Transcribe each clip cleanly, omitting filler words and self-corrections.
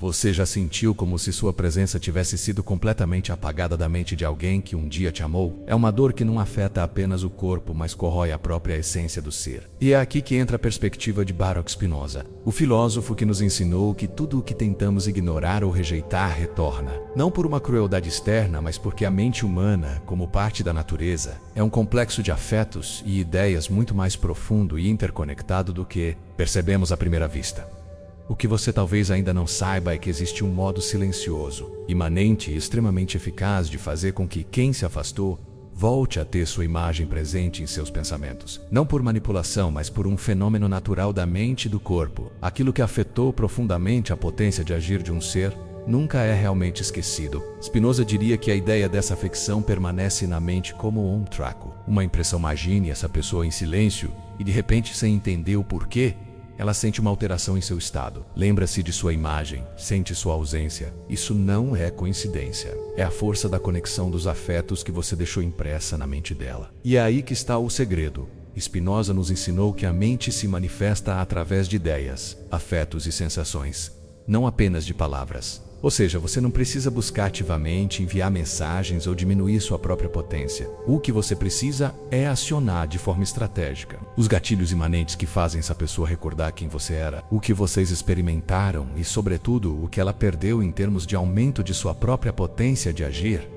Você já sentiu como se sua presença tivesse sido completamente apagada da mente de alguém que um dia te amou? É uma dor que não afeta apenas o corpo, mas corrói a própria essência do ser. E é aqui que entra a perspectiva de Baruch Spinoza, o filósofo que nos ensinou que tudo o que tentamos ignorar ou rejeitar retorna. Não por uma crueldade externa, mas porque a mente humana, como parte da natureza, é um complexo de afetos e ideias muito mais profundo e interconectado do que percebemos à primeira vista. O que você talvez ainda não saiba é que existe um modo silencioso, imanente e extremamente eficaz de fazer com que quem se afastou volte a ter sua imagem presente em seus pensamentos. Não por manipulação, mas por um fenômeno natural da mente e do corpo. Aquilo que afetou profundamente a potência de agir de um ser nunca é realmente esquecido. Spinoza diria que a ideia dessa afecção permanece na mente como um traco. Uma impressão imagine essa pessoa em silêncio e de repente, sem entender o porquê, ela sente uma alteração em seu estado. Lembra-se de sua imagem, sente sua ausência. Isso não é coincidência. É a força da conexão dos afetos que você deixou impressa na mente dela. E é aí que está o segredo. Spinoza nos ensinou que a mente se manifesta através de ideias, afetos e sensações, não apenas de palavras. Ou seja, você não precisa buscar ativamente enviar mensagens ou diminuir sua própria potência. O que você precisa é acionar de forma estratégica os gatilhos imanentes que fazem essa pessoa recordar quem você era, o que vocês experimentaram e, sobretudo, o que ela perdeu em termos de aumento de sua própria potência de agir.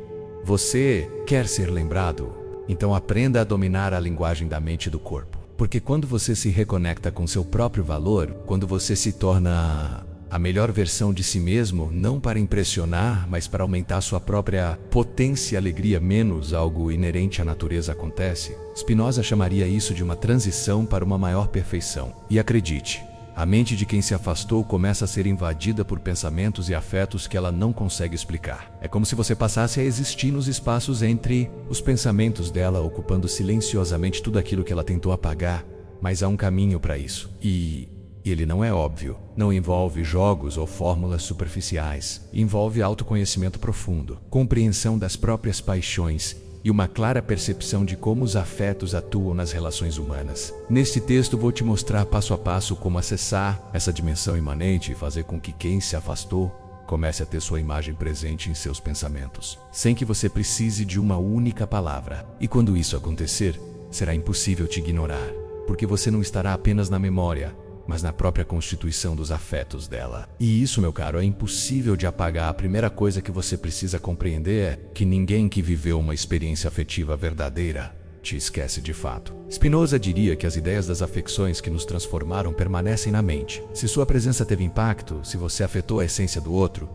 Você quer ser lembrado? Então aprenda a dominar a linguagem da mente e do corpo. Porque quando você se reconecta com seu próprio valor, quando você se torna a melhor versão de si mesmo, não para impressionar, mas para aumentar sua própria potência e alegria, menos algo inerente à natureza acontece. Spinoza chamaria isso de uma transição para uma maior perfeição. E acredite, a mente de quem se afastou começa a ser invadida por pensamentos e afetos que ela não consegue explicar. É como se você passasse a existir nos espaços entre os pensamentos dela, ocupando silenciosamente tudo aquilo que ela tentou apagar, mas há um caminho para isso. E ele não é óbvio, não envolve jogos ou fórmulas superficiais, envolve autoconhecimento profundo, compreensão das próprias paixões e uma clara percepção de como os afetos atuam nas relações humanas. Neste texto vou te mostrar passo a passo como acessar essa dimensão imanente e fazer com que quem se afastou comece a ter sua imagem presente em seus pensamentos, sem que você precise de uma única palavra. E quando isso acontecer, será impossível te ignorar, porque você não estará apenas na memória, mas na própria constituição dos afetos dela. E isso, meu caro, é impossível de apagar. A primeira coisa que você precisa compreender é que ninguém que viveu uma experiência afetiva verdadeira te esquece de fato. Spinoza diria que as ideias das afecções que nos transformaram permanecem na mente. Se sua presença teve impacto, se você afetou a essência do outro,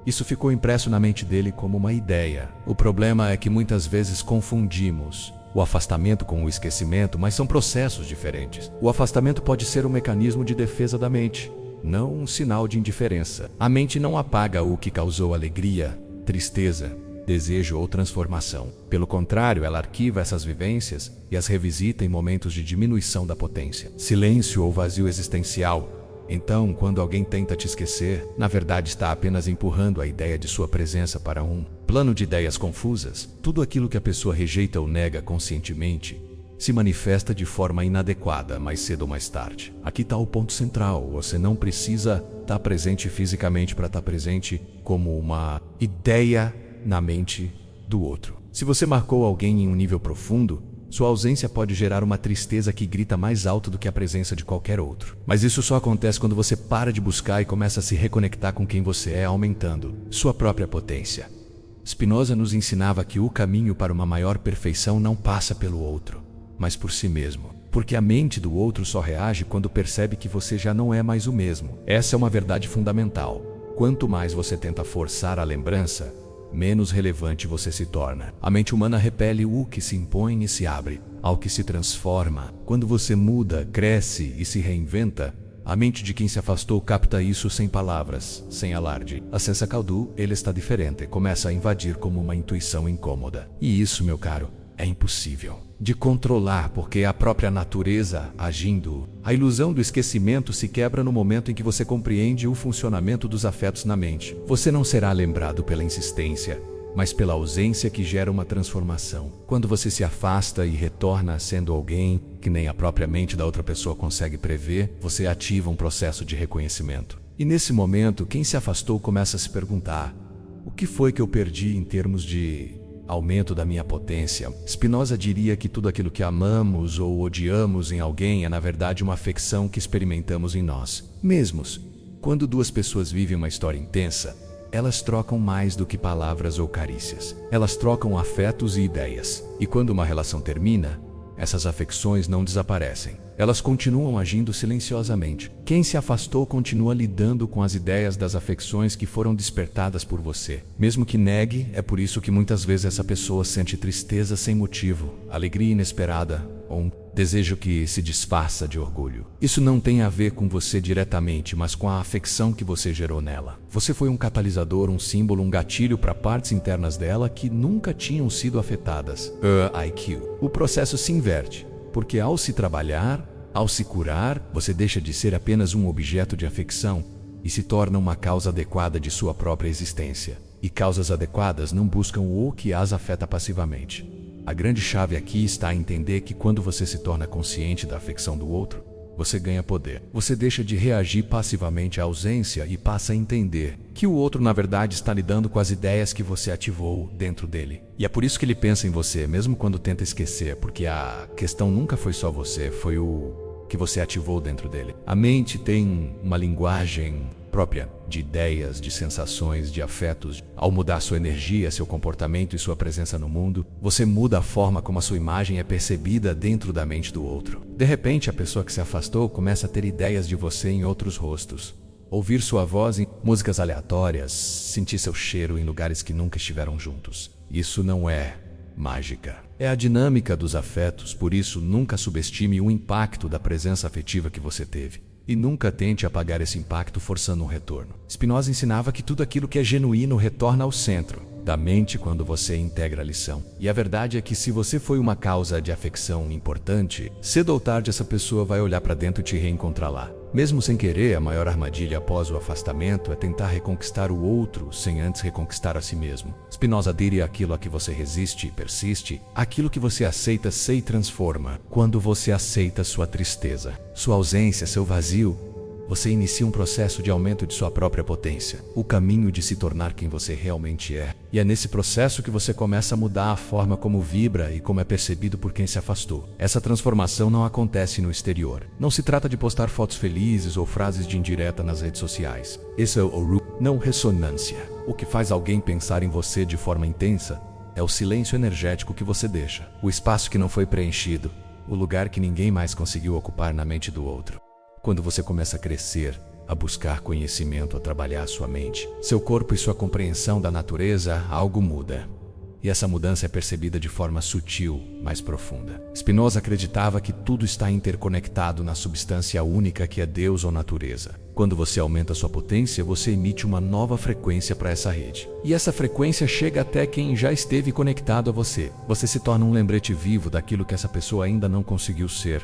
isso ficou impresso na mente dele como uma ideia. O problema é que muitas vezes confundimos o afastamento com o esquecimento, mas são processos diferentes. O afastamento pode ser um mecanismo de defesa da mente, não um sinal de indiferença. A mente não apaga o que causou alegria, tristeza, desejo ou transformação. Pelo contrário, ela arquiva essas vivências e as revisita em momentos de diminuição da potência, silêncio ou vazio existencial. Então, quando alguém tenta te esquecer, na verdade está apenas empurrando a ideia de sua presença para um plano de ideias confusas. Tudo aquilo que a pessoa rejeita ou nega conscientemente se manifesta de forma inadequada mais cedo ou mais tarde. Aqui está o ponto central. Você não precisa estar presente fisicamente para estar presente como uma ideia na mente do outro. Se você marcou alguém em um nível profundo, sua ausência pode gerar uma tristeza que grita mais alto do que a presença de qualquer outro. Mas isso só acontece quando você para de buscar e começa a se reconectar com quem você é, aumentando sua própria potência. Spinoza nos ensinava que o caminho para uma maior perfeição não passa pelo outro, mas por si mesmo. Porque a mente do outro só reage quando percebe que você já não é mais o mesmo. Essa é uma verdade fundamental. Quanto mais você tenta forçar a lembrança, menos relevante você se torna. A mente humana repele o que se impõe e se abre ao que se transforma. Quando você muda, cresce e se reinventa, a mente de quem se afastou capta isso sem palavras, sem alarde. A sensa caudu, ele está diferente, começa a invadir como uma intuição incômoda. E isso, meu caro, é impossível de controlar, porque é a própria natureza agindo. A ilusão do esquecimento se quebra no momento em que você compreende o funcionamento dos afetos na mente. Você não será lembrado pela insistência, mas pela ausência que gera uma transformação. Quando você se afasta e retorna sendo alguém que nem a própria mente da outra pessoa consegue prever, você ativa um processo de reconhecimento. E nesse momento, quem se afastou começa a se perguntar: o que foi que eu perdi em termos de aumento da minha potência? Spinoza diria que tudo aquilo que amamos ou odiamos em alguém é na verdade uma afecção que experimentamos em nós mesmos. Quando duas pessoas vivem uma história intensa, elas trocam mais do que palavras ou carícias. Elas trocam afetos e ideias. E quando uma relação termina, essas afecções não desaparecem. Elas continuam agindo silenciosamente. Quem se afastou continua lidando com as ideias das afecções que foram despertadas por você. Mesmo que negue, é por isso que muitas vezes essa pessoa sente tristeza sem motivo, alegria inesperada ou um desejo que se disfarça de orgulho. Isso não tem a ver com você diretamente, mas com a afecção que você gerou nela. Você foi um catalisador, um símbolo, um gatilho para partes internas dela que nunca tinham sido afetadas. IQ. O processo se inverte, porque ao se trabalhar, ao se curar, você deixa de ser apenas um objeto de afecção e se torna uma causa adequada de sua própria existência. E causas adequadas não buscam o que as afeta passivamente. A grande chave aqui está em entender que quando você se torna consciente da afecção do outro, você ganha poder. Você deixa de reagir passivamente à ausência e passa a entender que o outro na verdade está lidando com as ideias que você ativou dentro dele. E é por isso que ele pensa em você, mesmo quando tenta esquecer, porque a questão nunca foi só você, foi o que você ativou dentro dele. A mente tem uma linguagem própria de ideias, de sensações, de afetos. Ao mudar sua energia, seu comportamento e sua presença no mundo, você muda a forma como a sua imagem é percebida dentro da mente do outro. De repente, a pessoa que se afastou começa a ter ideias de você em outros rostos, ouvir sua voz em músicas aleatórias, sentir seu cheiro em lugares que nunca estiveram juntos. Isso não é mágica. É a dinâmica dos afetos, por isso nunca subestime o impacto da presença afetiva que você teve. E nunca tente apagar esse impacto forçando um retorno. Spinoza ensinava que tudo aquilo que é genuíno retorna ao centro da mente quando você integra a lição. E a verdade é que se você foi uma causa de afecção importante, cedo ou tarde essa pessoa vai olhar para dentro e te reencontrar lá. Mesmo sem querer, a maior armadilha após o afastamento é tentar reconquistar o outro sem antes reconquistar a si mesmo. Spinoza diria: aquilo a que você resiste e persiste, aquilo que você aceita se transforma. Quando você aceita sua tristeza, sua ausência, seu vazio, você inicia um processo de aumento de sua própria potência, o caminho de se tornar quem você realmente é. E é nesse processo que você começa a mudar a forma como vibra e como é percebido por quem se afastou. Essa transformação não acontece no exterior. Não se trata de postar fotos felizes ou frases de indireta nas redes sociais. Esse é o não ressonância. O que faz alguém pensar em você de forma intensa é o silêncio energético que você deixa, o espaço que não foi preenchido, o lugar que ninguém mais conseguiu ocupar na mente do outro. Quando você começa a crescer, a buscar conhecimento, a trabalhar sua mente, seu corpo e sua compreensão da natureza, algo muda. E essa mudança é percebida de forma sutil, mais profunda. Spinoza acreditava que tudo está interconectado na substância única que é Deus ou natureza. Quando você aumenta sua potência, você emite uma nova frequência para essa rede. E essa frequência chega até quem já esteve conectado a você. Você se torna um lembrete vivo daquilo que essa pessoa ainda não conseguiu ser.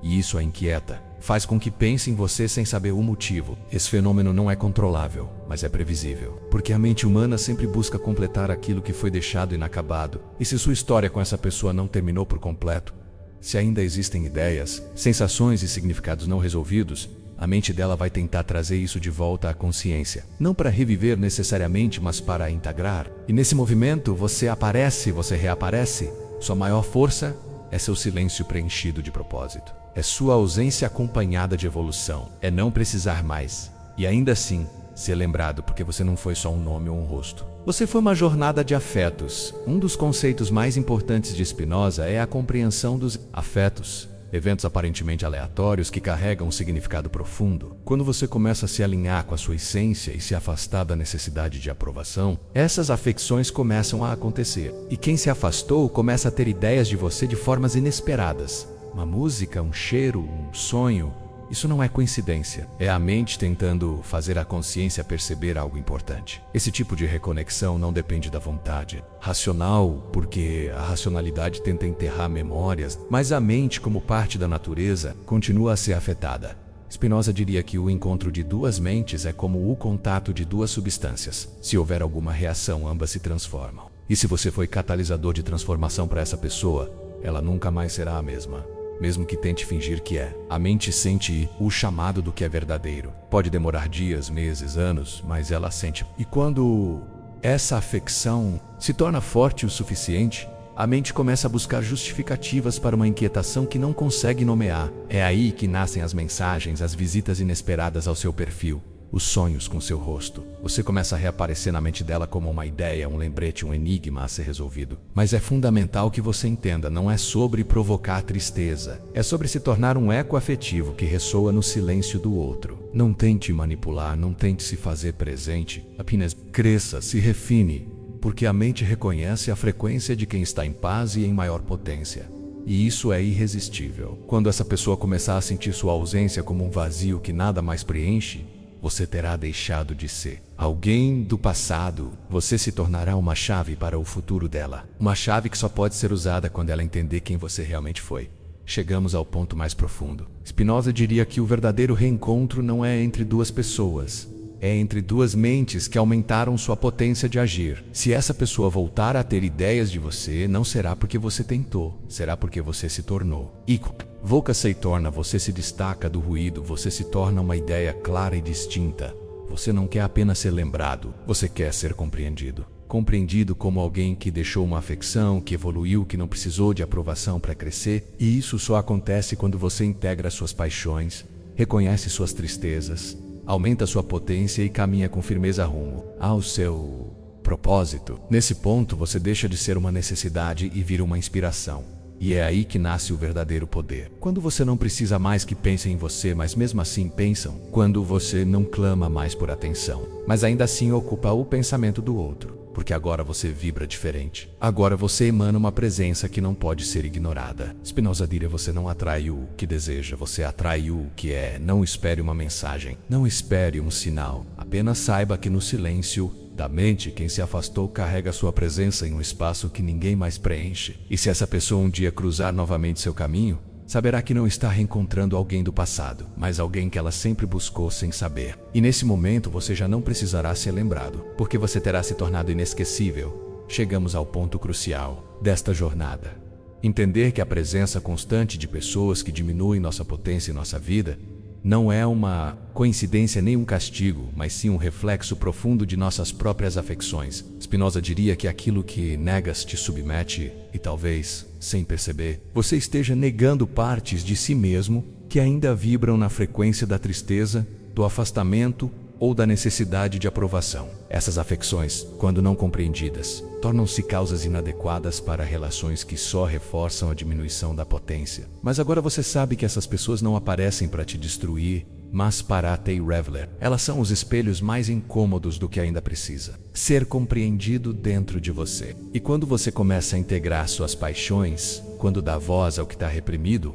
E isso a inquieta. Faz com que pense em você sem saber o motivo. Esse fenômeno não é controlável, mas é previsível. Porque a mente humana sempre busca completar aquilo que foi deixado inacabado. E se sua história com essa pessoa não terminou por completo, se ainda existem ideias, sensações e significados não resolvidos, a mente dela vai tentar trazer isso de volta à consciência. Não para reviver necessariamente, mas para integrar. E nesse movimento, você aparece, você reaparece. Sua maior força é seu silêncio preenchido de propósito. É sua ausência acompanhada de evolução. É não precisar mais. E ainda assim, ser lembrado porque você não foi só um nome ou um rosto. Você foi uma jornada de afetos. Um dos conceitos mais importantes de Spinoza é a compreensão dos afetos. Eventos aparentemente aleatórios que carregam um significado profundo. Quando você começa a se alinhar com a sua essência e se afastar da necessidade de aprovação, essas afecções começam a acontecer. E quem se afastou começa a ter ideias de você de formas inesperadas. Uma música, um cheiro, um sonho. Isso não é coincidência. É a mente tentando fazer a consciência perceber algo importante. Esse tipo de reconexão não depende da vontade racional, porque a racionalidade tenta enterrar memórias, mas a mente, como parte da natureza, continua a ser afetada. Spinoza diria que o encontro de duas mentes é como o contato de duas substâncias. Se houver alguma reação, ambas se transformam. E se você foi catalisador de transformação para essa pessoa, ela nunca mais será a mesma. mesmo que tente fingir que é. A mente sente o chamado do que é verdadeiro. Pode demorar dias, meses, anos, mas ela sente. E quando essa afecção se torna forte o suficiente, a mente começa a buscar justificativas para uma inquietação que não consegue nomear. É aí que nascem as mensagens, as visitas inesperadas ao seu perfil, os sonhos com seu rosto. Você começa a reaparecer na mente dela como uma ideia, um lembrete, um enigma a ser resolvido. Mas é fundamental que você entenda, não é sobre provocar tristeza. É sobre se tornar um eco afetivo que ressoa no silêncio do outro. Não tente manipular, não tente se fazer presente. Apenas cresça, se refine, porque a mente reconhece a frequência de quem está em paz e em maior potência. E isso é irresistível. Quando essa pessoa começar a sentir sua ausência como um vazio que nada mais preenche, você terá deixado de ser alguém do passado. Você se tornará uma chave para o futuro dela. Uma chave que só pode ser usada quando ela entender quem você realmente foi. Chegamos ao ponto mais profundo. Spinoza diria que o verdadeiro reencontro não é entre duas pessoas. É entre duas mentes que aumentaram sua potência de agir. Se essa pessoa voltar a ter ideias de você, não será porque você tentou, será porque você se tornou. E Voca se torna, você se destaca do ruído, você se torna uma ideia clara e distinta. Você não quer apenas ser lembrado, você quer ser compreendido. Compreendido como alguém que deixou uma afecção, que evoluiu, que não precisou de aprovação para crescer. E isso só acontece quando você integra suas paixões, reconhece suas tristezas, aumenta sua potência e caminha com firmeza rumo ao seu propósito. Nesse ponto, você deixa de ser uma necessidade e vira uma inspiração. E é aí que nasce o verdadeiro poder. Quando você não precisa mais que pensem em você, mas mesmo assim pensam. Quando você não clama mais por atenção, mas ainda assim ocupa o pensamento do outro. Porque agora você vibra diferente. Agora você emana uma presença que não pode ser ignorada. Spinoza diria: você não atrai o que deseja, você atrai o que é. Não espere uma mensagem, não espere um sinal. Apenas saiba que no silêncio da mente, quem se afastou carrega sua presença em um espaço que ninguém mais preenche. E se essa pessoa um dia cruzar novamente seu caminho, saberá que não está reencontrando alguém do passado, mas alguém que ela sempre buscou sem saber. E nesse momento você já não precisará ser lembrado, porque você terá se tornado inesquecível. Chegamos ao ponto crucial desta jornada. Entender que a presença constante de pessoas que diminuem nossa potência em nossa vida não é uma coincidência nem um castigo, mas sim um reflexo profundo de nossas próprias afecções. Spinoza diria que aquilo que negas te submete e talvez, sem perceber, você esteja negando partes de si mesmo que ainda vibram na frequência da tristeza, do afastamento ou da necessidade de aprovação. Essas afecções, quando não compreendidas, tornam-se causas inadequadas para relações que só reforçam a diminuição da potência. Mas agora você sabe que essas pessoas não aparecem para te destruir, mas para T. Reveler. Elas são os espelhos mais incômodos do que ainda precisa ser compreendido dentro de você. E quando você começa a integrar suas paixões, quando dá voz ao que está reprimido,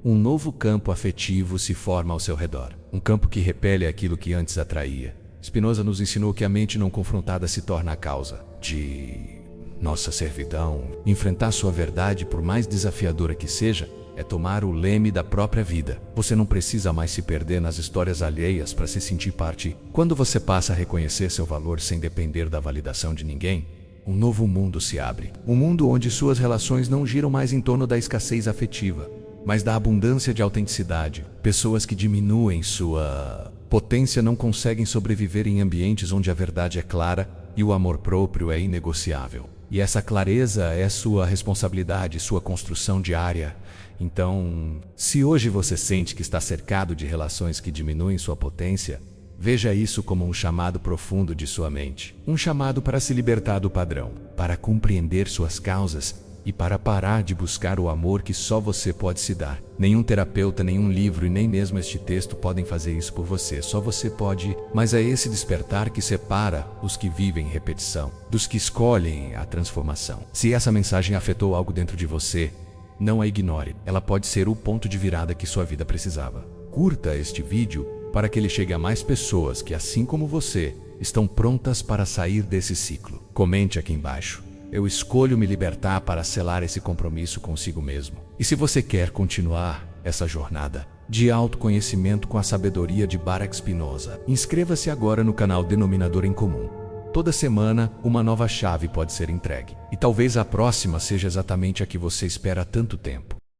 um novo campo afetivo se forma ao seu redor. Um campo que repele aquilo que antes atraía. Spinoza nos ensinou que a mente não confrontada se torna a causa de nossa servidão. Enfrentar sua verdade, por mais desafiadora que seja, é tomar o leme da própria vida. Você não precisa mais se perder nas histórias alheias para se sentir parte. Quando você passa a reconhecer seu valor sem depender da validação de ninguém, um novo mundo se abre. Um mundo onde suas relações não giram mais em torno da escassez afetiva, mas da abundância de autenticidade. Pessoas que diminuem sua potência não conseguem sobreviver em ambientes onde a verdade é clara e o amor próprio é inegociável. E essa clareza é sua responsabilidade, sua construção diária. Então, se hoje você sente que está cercado de relações que diminuem sua potência, veja isso como um chamado profundo de sua mente. Um chamado para se libertar do padrão, para compreender suas causas e para parar de buscar o amor que só você pode se dar. Nenhum terapeuta, nenhum livro e nem mesmo este texto podem fazer isso por você. Só você pode. Mas é esse despertar que separa os que vivem em repetição dos que escolhem a transformação. Se essa mensagem afetou algo dentro de você, não a ignore. Ela pode ser o ponto de virada que sua vida precisava. Curta este vídeo para que ele chegue a mais pessoas que, assim como você, estão prontas para sair desse ciclo. Comente aqui embaixo: eu escolho me libertar para selar esse compromisso consigo mesmo. E se você quer continuar essa jornada de autoconhecimento com a sabedoria de Baruch Spinoza, inscreva-se agora no canal Denominador em Comum. Toda semana, uma nova chave pode ser entregue. E talvez a próxima seja exatamente a que você espera há tanto tempo.